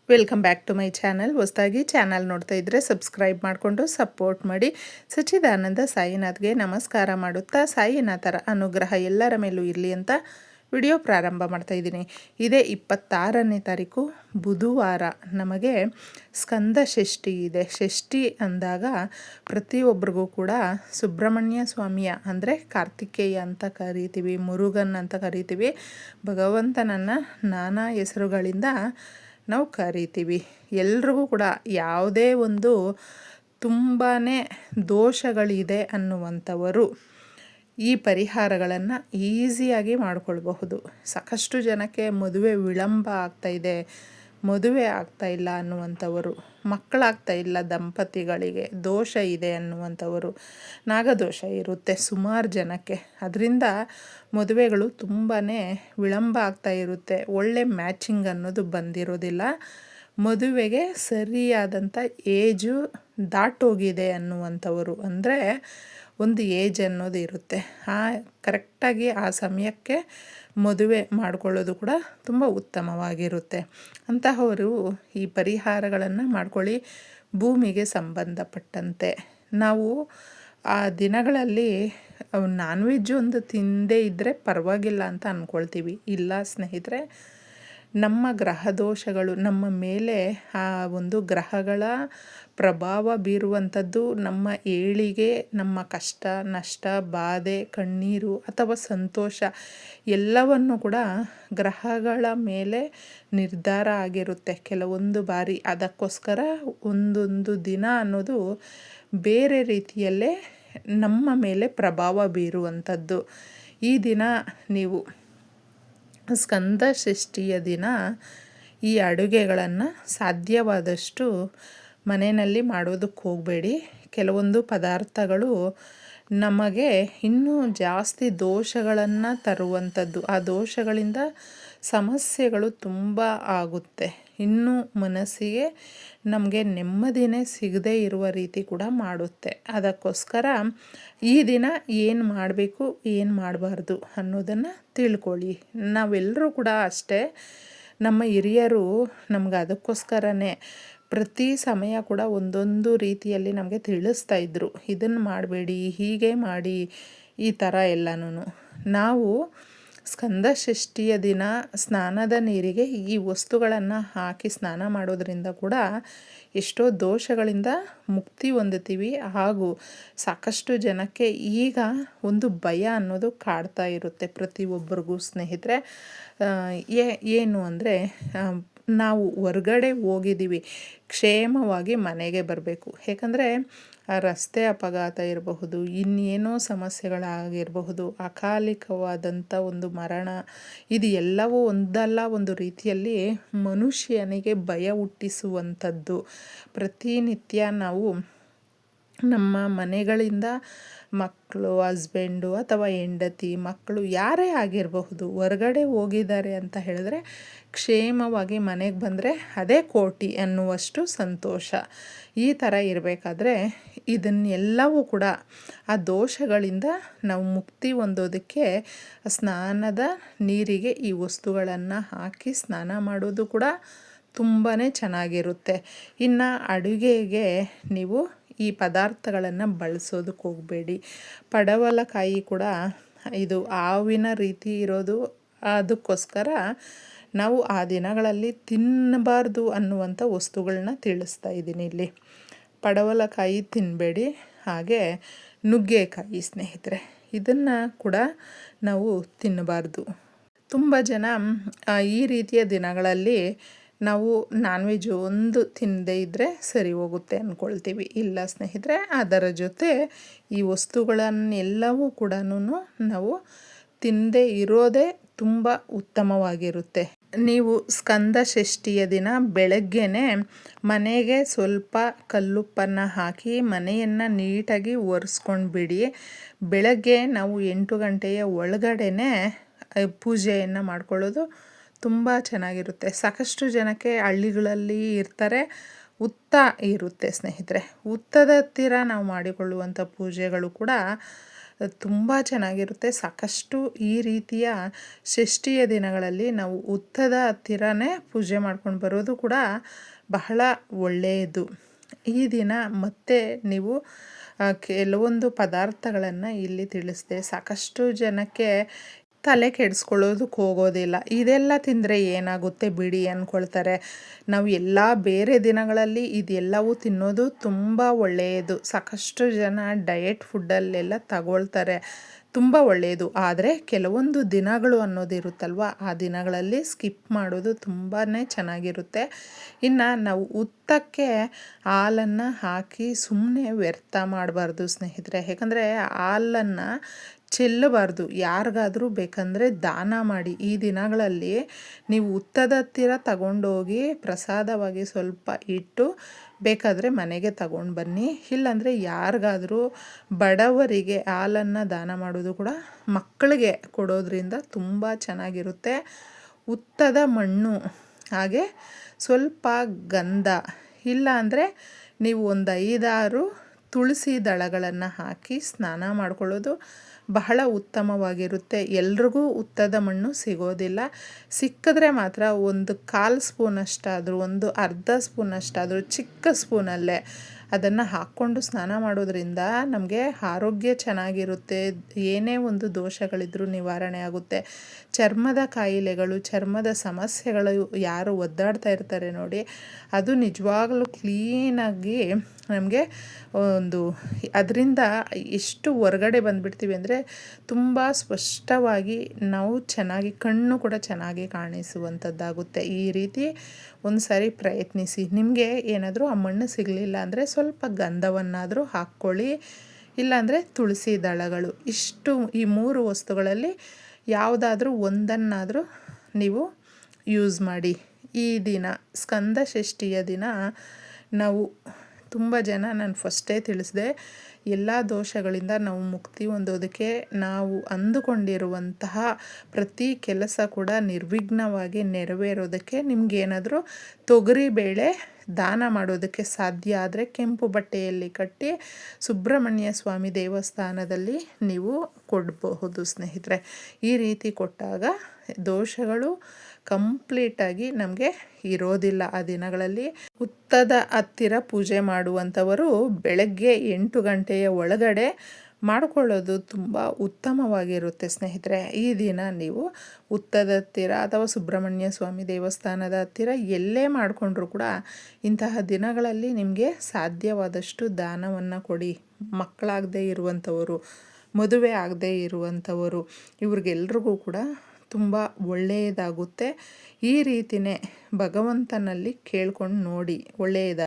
Welcome back to my channel. ಹೊಸದಾಗಿ channel ನೋಡ್ತಾ ಇದ್ದರೆ ಸಬ್ಸ್ಕ್ರೈಬ್ ಮಾಡಿಕೊಂಡು ಸಪೋರ್ಟ್ ಮಾಡಿ. ಸಚ್ಚಿದಾನಂದ ಸಾಯಿನಾಥ್ಗೆ ನಮಸ್ಕಾರ ಮಾಡುತ್ತಾ ಸಾಯಿನಾಥರ ಅನುಗ್ರಹ ಎಲ್ಲರ ಮೇಲೂ ಇರಲಿ ಅಂತ ವಿಡಿಯೋ ಪ್ರಾರಂಭ ಮಾಡ್ತಾ ಇದ್ದೀನಿ. ಇದೇ 26ನೇ ತಾರೀಕು ಬುಧವಾರ. ನಮಗೆ ಸ್ಕಂದ ಷಷ್ಠಿ ಇದೆ. ಷಷ್ಠಿ ಅಂದಾಗ ಪ್ರತಿಯೊಬ್ಬರಿಗೂ ಕೂಡ ಸುಬ್ರಹ್ಮಣ್ಯ ಸ್ವಾಮಿಯ ಅಂದರೆ ಕಾರ್ತಿಕೇಯ ಅಂತ ಕರಿತೀವಿ, ಮುರುಗನ್ ಅಂತ ಕರಿತೀವಿ. ಭಗವಂತನನ್ನು ನಾನಾ ಹೆಸರುಗಳಿಂದ ನಾವು ಕರಿತೀವಿ. ಎಲ್ರಿಗೂ ಕೂಡ ಯಾವುದೇ ಒಂದು ತುಂಬಾ ದೋಷಗಳಿದೆ ಅನ್ನುವಂಥವರು ಈ ಪರಿಹಾರಗಳನ್ನು ಈಸಿಯಾಗಿ ಮಾಡಿಕೊಳ್ಬಹುದು. ಸಾಕಷ್ಟು ಜನಕ್ಕೆ ಮದುವೆ ವಿಳಂಬ ಆಗ್ತಾಯಿದೆ, ಮದುವೆ ಆಗ್ತಾಯಿಲ್ಲ ಅನ್ನುವಂಥವರು, ಮಕ್ಕಳಾಗ್ತಾಯಿಲ್ಲ ದಂಪತಿಗಳಿಗೆ, ದೋಷ ಇದೆ ಅನ್ನುವಂಥವರು, ನಾಗದೋಷ ಇರುತ್ತೆ ಸುಮಾರು ಜನಕ್ಕೆ. ಅದರಿಂದ ಮದುವೆಗಳು ತುಂಬಾ ವಿಳಂಬ ಆಗ್ತಾ ಇರುತ್ತೆ. ಒಳ್ಳೆ ಮ್ಯಾಚಿಂಗ್ ಅನ್ನೋದು ಬಂದಿರೋದಿಲ್ಲ. ಮದುವೆಗೆ ಸರಿಯಾದಂಥ ಏಜು ದಾಟೋಗಿದೆ ಅನ್ನುವಂಥವರು, ಅಂದರೆ ಒಂದು ಏಜ್ ಅನ್ನೋದು ಇರುತ್ತೆ. ಕರೆಕ್ಟಾಗಿ ಆ ಸಮಯಕ್ಕೆ ಮದುವೆ ಮಾಡಿಕೊಳ್ಳೋದು ಕೂಡ ತುಂಬ ಉತ್ತಮವಾಗಿರುತ್ತೆ. ಅಂತಹವರು ಈ ಪರಿಹಾರಗಳನ್ನು ಮಾಡ್ಕೊಳ್ಳಿ. ಭೂಮಿಗೆ ಸಂಬಂಧಪಟ್ಟಂತೆ ನಾವು ಆ ದಿನಗಳಲ್ಲಿ ನಾನ್ ವೆಜ್ ಒಂದು ತಿಂದೇ ಇದ್ದರೆ ಪರವಾಗಿಲ್ಲ ಅಂತ ಅಂದ್ಕೊಳ್ತೀವಿ. ಇಲ್ಲ ಸ್ನೇಹಿತರೆ, ನಮ್ಮ ಗ್ರಹ ದೋಷಗಳು ನಮ್ಮ ಮೇಲೆ ಆ ಒಂದು ಗ್ರಹಗಳ ಪ್ರಭಾವ ಬೀರುವಂಥದ್ದು ನಮ್ಮ ಏಳಿಗೆ, ನಮ್ಮ ಕಷ್ಟ ನಷ್ಟ, ಬಾಧೆ, ಕಣ್ಣೀರು ಅಥವಾ ಸಂತೋಷ ಎಲ್ಲವನ್ನು ಕೂಡ ಗ್ರಹಗಳ ಮೇಲೆ ನಿರ್ಧಾರ ಆಗಿರುತ್ತೆ ಕೆಲವೊಂದು ಬಾರಿ. ಅದಕ್ಕೋಸ್ಕರ ಒಂದೊಂದು ದಿನ ಅನ್ನೋದು ಬೇರೆ ರೀತಿಯಲ್ಲೇ ನಮ್ಮ ಮೇಲೆ ಪ್ರಭಾವ ಬೀರುವಂಥದ್ದು. ಈ ದಿನ ನೀವು ಸ್ಕಂದ ಷಷ್ಠಿಯ ದಿನ ಈ ಅಡುಗೆಗಳನ್ನು ಸಾಧ್ಯವಾದಷ್ಟು ಮನೆಯಲ್ಲಿ ಮಾಡೋದಕ್ಕೆ ಹೋಗಬೇಡಿ. ಕೆಲವೊಂದು ಪದಾರ್ಥಗಳು ನಮಗೆ ಇನ್ನೂ ಜಾಸ್ತಿ ದೋಷಗಳನ್ನು ತರುವಂಥದ್ದು. ಆ ದೋಷಗಳಿಂದ ಸಮಸ್ಯೆಗಳು ತುಂಬ ಆಗುತ್ತೆ. ಇನ್ನೂ ಮನಸ್ಸಿಗೆ ನಮಗೆ ನೆಮ್ಮದಿನೇ ಸಿಗದೇ ಇರುವ ರೀತಿ ಕೂಡ ಮಾಡುತ್ತೆ. ಅದಕ್ಕೋಸ್ಕರ ಈ ದಿನ ಏನು ಮಾಡಬೇಕು, ಏನು ಮಾಡಬಾರ್ದು ಅನ್ನೋದನ್ನು ತಿಳ್ಕೊಳ್ಳಿ. ನಾವೆಲ್ಲರೂ ಕೂಡ ಅಷ್ಟೇ, ನಮ್ಮ ಹಿರಿಯರು ನಮ್ಗೆ ಅದಕ್ಕೋಸ್ಕರನೇ ಪ್ರತಿ ಸಮಯ ಕೂಡ ಒಂದೊಂದು ರೀತಿಯಲ್ಲಿ ನಮಗೆ ತಿಳಿಸ್ತಾ ಇದ್ದರು. ಇದನ್ನು ಮಾಡಬೇಡಿ, ಹೀಗೆ ಮಾಡಿ, ಈ ಥರ ಎಲ್ಲನೂ. ನಾವು ಸ್ಕಂದ ಷಷ್ಠಿಯ ದಿನ ಸ್ನಾನದ ನೀರಿಗೆ ಈ ವಸ್ತುಗಳನ್ನು ಹಾಕಿ ಸ್ನಾನ ಮಾಡೋದ್ರಿಂದ ಕೂಡ ಎಷ್ಟೋ ದೋಷಗಳಿಂದ ಮುಕ್ತಿ ಹೊಂದುತ್ತೀವಿ. ಹಾಗೂ ಸಾಕಷ್ಟು ಜನಕ್ಕೆ ಈಗ ಒಂದು ಭಯ ಅನ್ನೋದು ಕಾಡ್ತಾ ಇರುತ್ತೆ ಪ್ರತಿಯೊಬ್ಬರಿಗೂ ಸ್ನೇಹಿತರೆ. ಏನು ಅಂದರೆ ನಾವು ಹೊರ್ಗಡೆ ಹೋಗಿದ್ದೀವಿ, ಕ್ಷೇಮವಾಗಿ ಮನೆಗೆ ಬರಬೇಕು. ಏಕೆಂದರೆ ರಸ್ತೆ ಅಪಘಾತ ಇರಬಹುದು, ಇನ್ನೇನೋ ಸಮಸ್ಯೆಗಳಾಗಿರಬಹುದು, ಅಕಾಲಿಕವಾದಂಥ ಒಂದು ಮರಣ, ಇದು ಎಲ್ಲವೂ ಒಂದಲ್ಲ ಒಂದು ರೀತಿಯಲ್ಲಿ ಮನುಷ್ಯನಿಗೆ ಭಯ ಹುಟ್ಟಿಸುವಂಥದ್ದು. ಪ್ರತಿನಿತ್ಯ ನಾವು ನಮ್ಮ ಮನೆಗಳಿಂದ ಮಕ್ಕಳು, ಹಸ್ಬೆಂಡು ಅಥವಾ ಹೆಂಡತಿ, ಮಕ್ಕಳು ಯಾರೇ ಆಗಿರಬಹುದು ಹೊರಗಡೆ ಹೋಗಿದ್ದಾರೆ ಅಂತ ಹೇಳಿದ್ರೆ ಕ್ಷೇಮವಾಗಿ ಮನೆಗೆ ಬಂದರೆ ಅದೇ ಕೋಟಿ ಅನ್ನುವಷ್ಟು ಸಂತೋಷ. ಈ ಥರ ಇರಬೇಕಾದ್ರೆ ಇದನ್ನೆಲ್ಲವೂ ಕೂಡ ಆ ದೋಷಗಳಿಂದ ನಾವು ಮುಕ್ತಿ ಹೊಂದೋದಕ್ಕೆ ಸ್ನಾನದ ನೀರಿಗೆ ಈ ವಸ್ತುಗಳನ್ನು ಹಾಕಿ ಸ್ನಾನ ಮಾಡೋದು ಕೂಡ ತುಂಬಾ ಚೆನ್ನಾಗಿರುತ್ತೆ. ಇನ್ನು ಅಡುಗೆಗೆ ನೀವು ಈ ಪದಾರ್ಥಗಳನ್ನು ಬಳಸೋದಕ್ಕೆ ಹೋಗಬೇಡಿ. ಪಡವಲಕಾಯಿ ಕೂಡ ಇದು ಹಾವಿನ ರೀತಿ ಇರೋದು. ಅದಕ್ಕೋಸ್ಕರ ನಾವು ಆ ದಿನಗಳಲ್ಲಿ ತಿನ್ನಬಾರ್ದು ಅನ್ನುವಂಥ ವಸ್ತುಗಳನ್ನ ತಿಳಿಸ್ತಾ ಇದ್ದೀನಿ ಇಲ್ಲಿ. ಪಡವಲಕಾಯಿ ತಿನ್ನಬೇಡಿ. ಹಾಗೆ ನುಗ್ಗೆಕಾಯಿ ಸ್ನೇಹಿತರೆ, ಇದನ್ನು ಕೂಡ ನಾವು ತಿನ್ನಬಾರ್ದು. ತುಂಬ ಜನ ಈ ರೀತಿಯ ದಿನಗಳಲ್ಲಿ ನಾವು ನಾನ್ ವೆಜ್ ಒಂದು ತಿನ್ನದೇ ಇದ್ದರೆ ಸರಿ ಹೋಗುತ್ತೆ ಅಂದ್ಕೊಳ್ತೀವಿ. ಇಲ್ಲ ಸ್ನೇಹಿತರೆ, ಅದರ ಜೊತೆ ಈ ವಸ್ತುಗಳನ್ನೆಲ್ಲವೂ ಕೂಡ ನಾವು ತಿನ್ನದೇ ಇರೋದೇ ತುಂಬ ಉತ್ತಮವಾಗಿರುತ್ತೆ. ನೀವು ಸ್ಕಂದ ಷಷ್ಠಿಯ ದಿನ ಬೆಳಗ್ಗೆನೇ ಮನೆಗೆ ಸ್ವಲ್ಪ ಕಲ್ಲುಪ್ಪನ್ನು ಹಾಕಿ ಮನೆಯನ್ನು ನೀಟಾಗಿ ಒರೆಸ್ಕೊಂಡು ಬಿಡಿ. ಬೆಳಗ್ಗೆ ನಾವು 8 ಗಂಟೆಯ ಒಳಗಡೆನೇ ಪೂಜೆಯನ್ನು ಮಾಡ್ಕೊಳ್ಳೋದು ತುಂಬ ಚೆನ್ನಾಗಿರುತ್ತೆ. ಸಾಕಷ್ಟು ಜನಕ್ಕೆ ಹಳ್ಳಿಗಳಲ್ಲಿ ಇರ್ತಾರೆ, ಹುತ್ತ ಇರುತ್ತೆ ಸ್ನೇಹಿತರೆ. ಹುತ್ತದ ಹತ್ತಿರ ನಾವು ಮಾಡಿಕೊಳ್ಳುವಂಥ ಪೂಜೆಗಳು ಕೂಡ ತುಂಬ ಚೆನ್ನಾಗಿರುತ್ತೆ. ಸಾಕಷ್ಟು ಈ ರೀತಿಯ ಷಷ್ಠಿಯ ದಿನಗಳಲ್ಲಿ ನಾವು ಹುತ್ತದ ಹತ್ತಿರನೇ ಪೂಜೆ ಮಾಡ್ಕೊಂಡು ಬರೋದು ಕೂಡ ಬಹಳ ಒಳ್ಳೆಯದು. ಈ ದಿನ ಮತ್ತೆ ನೀವು ಕೆಲವೊಂದು ಪದಾರ್ಥಗಳನ್ನು ಇಲ್ಲಿ ತಿಳಿಸಿದೆ. ಸಾಕಷ್ಟು ಜನಕ್ಕೆ ತಲೆ ಕೆಡಿಸ್ಕೊಳ್ಳೋದಕ್ಕೆ ಹೋಗೋದಿಲ್ಲ. ಇದೆಲ್ಲ ತಿಂದರೆ ಏನಾಗುತ್ತೆ ಬಿಡಿ ಅಂದ್ಕೊಳ್ತಾರೆ. ನಾವು ಎಲ್ಲ ಬೇರೆ ದಿನಗಳಲ್ಲಿ ಇದೆಲ್ಲವೂ ತಿನ್ನೋದು ತುಂಬ ಒಳ್ಳೆಯದು. ಸಾಕಷ್ಟು ಜನ ಡಯಟ್ ಫುಡ್ಡಲ್ಲೆಲ್ಲ ತಗೊಳ್ತಾರೆ, ತುಂಬ ಒಳ್ಳೆಯದು. ಆದರೆ ಕೆಲವೊಂದು ದಿನಗಳು ಅನ್ನೋದಿರುತ್ತಲ್ವ, ಆ ದಿನಗಳಲ್ಲಿ ಸ್ಕಿಪ್ ಮಾಡೋದು ತುಂಬಾ ಚೆನ್ನಾಗಿರುತ್ತೆ. ಇನ್ನು ನಾವು ಹುತ್ತಕ್ಕೆ ಹಾಲನ್ನು ಹಾಕಿ ಸುಮ್ಮನೆ ವ್ಯರ್ಥ ಮಾಡಬಾರ್ದು ಸ್ನೇಹಿತರೆ. ಯಾಕಂದರೆ ಹಾಲನ್ನು ಚೆಲ್ಲಬಾರ್ದು. ಯಾರಿಗಾದರೂ ಬೇಕಂದರೆ ದಾನ ಮಾಡಿ. ಈ ದಿನಗಳಲ್ಲಿ ನೀವು ಹುತ್ತದ ಹತ್ತಿರ ತಗೊಂಡೋಗಿ ಪ್ರಸಾದವಾಗಿ ಸ್ವಲ್ಪ ಇಟ್ಟು ಬೇಕಾದರೆ ಮನೆಗೆ ತಗೊಂಡು ಬನ್ನಿ. ಇಲ್ಲಾಂದರೆ ಯಾರಿಗಾದರೂ ಬಡವರಿಗೆ ಹಾಲನ್ನು ದಾನ ಮಾಡೋದು ಕೂಡ ಮಕ್ಕಳಿಗೆ ಕೊಡೋದ್ರಿಂದ ತುಂಬ ಚೆನ್ನಾಗಿರುತ್ತೆ. ಹುತ್ತದ ಮಣ್ಣು ಹಾಗೆ ಸ್ವಲ್ಪ ಗಂಧ, ಇಲ್ಲ ಅಂದರೆ ನೀವು ಒಂದು 5-6 ತುಳಸಿ ದಳಗಳನ್ನು ಹಾಕಿ ಸ್ನಾನ ಮಾಡ್ಕೊಳ್ಳೋದು ಬಹಳ ಉತ್ತಮವಾಗಿರುತ್ತೆ. ಎಲ್ರಿಗೂ ಹುತ್ತದ ಮಣ್ಣು ಸಿಗೋದಿಲ್ಲ. ಸಿಕ್ಕಿದ್ರೆ ಮಾತ್ರ ಒಂದು 1/4 ಸ್ಪೂನಷ್ಟಾದರೂ, ಒಂದು ಅರ್ಧ ಸ್ಪೂನಷ್ಟಾದರೂ ಚಿಕ್ಕ ಸ್ಪೂನಲ್ಲೇ ಅದನ್ನು ಹಾಕ್ಕೊಂಡು ಸ್ನಾನ ಮಾಡೋದ್ರಿಂದ ನಮಗೆ ಆರೋಗ್ಯ ಚೆನ್ನಾಗಿರುತ್ತೆ. ಏನೇ ಒಂದು ದೋಷಗಳಿದ್ರೂ ನಿವಾರಣೆ ಆಗುತ್ತೆ. ಚರ್ಮದ ಕಾಯಿಲೆಗಳು, ಚರ್ಮದ ಸಮಸ್ಯೆಗಳು ಯಾರು ಒದ್ದಾಡ್ತಾ ಇರ್ತಾರೆ ನೋಡಿ, ಅದು ನಿಜವಾಗಲೂ ಕ್ಲೀನಾಗಿ ನಮಗೆ ಒಂದು ಅದರಿಂದ ಎಷ್ಟು ಹೊರಗಡೆ ಬಂದುಬಿಡ್ತೀವಿ ಅಂದರೆ ತುಂಬ ಸ್ಪಷ್ಟವಾಗಿ ನಾವು ಚೆನ್ನಾಗಿ ಕಣ್ಣು ಕೂಡ ಚೆನ್ನಾಗಿ ಕಾಣಿಸುವಂಥದ್ದಾಗುತ್ತೆ. ಈ ರೀತಿ ಒಂದು ಸಾರಿ ಪ್ರಯತ್ನಿಸಿ. ನಿಮಗೆ ಏನಾದರೂ ಆ ಮಣ್ಣು ಸಿಗಲಿಲ್ಲ ಅಂದರೆ ಸ್ವಲ್ಪ ಗಂಧವನ್ನಾದರೂ ಹಾಕ್ಕೊಳ್ಳಿ, ಇಲ್ಲಾಂದರೆ ತುಳಸಿ ದಳಗಳು. ಇಷ್ಟು ಈ 3 ವಸ್ತುಗಳಲ್ಲಿ ಯಾವುದಾದ್ರೂ ಒಂದನ್ನಾದರೂ ನೀವು ಯೂಸ್ ಮಾಡಿ. ಈ ದಿನ ಸ್ಕಂದ ಷಷ್ಠಿಯ ದಿನ ನಾವು ತುಂಬ ಜನ, ನಾನು ಫಸ್ಟೇ ತಿಳಿಸಿದೆ, ಎಲ್ಲ ದೋಷಗಳಿಂದ ನಾವು ಮುಕ್ತಿ ಹೊಂದೋದಕ್ಕೆ ನಾವು ಅಂದುಕೊಂಡಿರುವಂತಹ ಪ್ರತಿ ಕೆಲಸ ಕೂಡ ನಿರ್ವಿಘ್ನವಾಗಿ ನೆರವೇರೋದಕ್ಕೆ ನಿಮಗೇನಾದರೂ ತೊಗರಿಬೇಳೆ ದಾನ ಮಾಡೋದಕ್ಕೆ ಸಾಧ್ಯ ಆದರೆ ಕೆಂಪು ಬಟ್ಟೆಯಲ್ಲಿ ಕಟ್ಟಿ ಸುಬ್ರಹ್ಮಣ್ಯ ಸ್ವಾಮಿ ದೇವಸ್ಥಾನದಲ್ಲಿ ನೀವು ಕೊಡಬಹುದು ಸ್ನೇಹಿತರೆ. ಈ ರೀತಿ ಕೊಟ್ಟಾಗ ದೋಷಗಳು ಕಂಪ್ಲೀಟಾಗಿ ನಮಗೆ ಇರೋದಿಲ್ಲ. ಆ ದಿನಗಳಲ್ಲಿ ಹುತ್ತದ ಹತ್ತಿರ ಪೂಜೆ ಮಾಡುವಂಥವರು ಬೆಳಗ್ಗೆ 8 ಗಂಟೆಯ ಒಳಗಡೆ ಮಾಡಿಕೊಳ್ಳೋದು ತುಂಬ ಉತ್ತಮವಾಗಿರುತ್ತೆ ಸ್ನೇಹಿತರೆ. ಈ ದಿನ ನೀವು ಹುತ್ತದ ಹತ್ತಿರ ಅಥವಾ ಸುಬ್ರಹ್ಮಣ್ಯ ಸ್ವಾಮಿ ದೇವಸ್ಥಾನದ ಹತ್ತಿರ ಎಲ್ಲೇ ಮಾಡಿಕೊಂಡ್ರೂ ಕೂಡ ಇಂತಹ ದಿನಗಳಲ್ಲಿ ನಿಮಗೆ ಸಾಧ್ಯವಾದಷ್ಟು ದಾನವನ್ನು ಕೊಡಿ. ಮಕ್ಕಳಾಗದೇ ಇರುವಂಥವರು, ಮದುವೆ ಆಗದೇ ಇರುವಂಥವರು, ಇವ್ರಿಗೆಲ್ರಿಗೂ ಕೂಡ ತುಂಬ ಒಳ್ಳೆಯದಾಗುತ್ತೆ. ಈ ರೀತಿಯೇ ಭಗವಂತನಲ್ಲಿ ಕೇಳ್ಕೊಂಡು ನೋಡಿ, ಒಳ್ಳೆಯದಾಗುತ್ತೆ.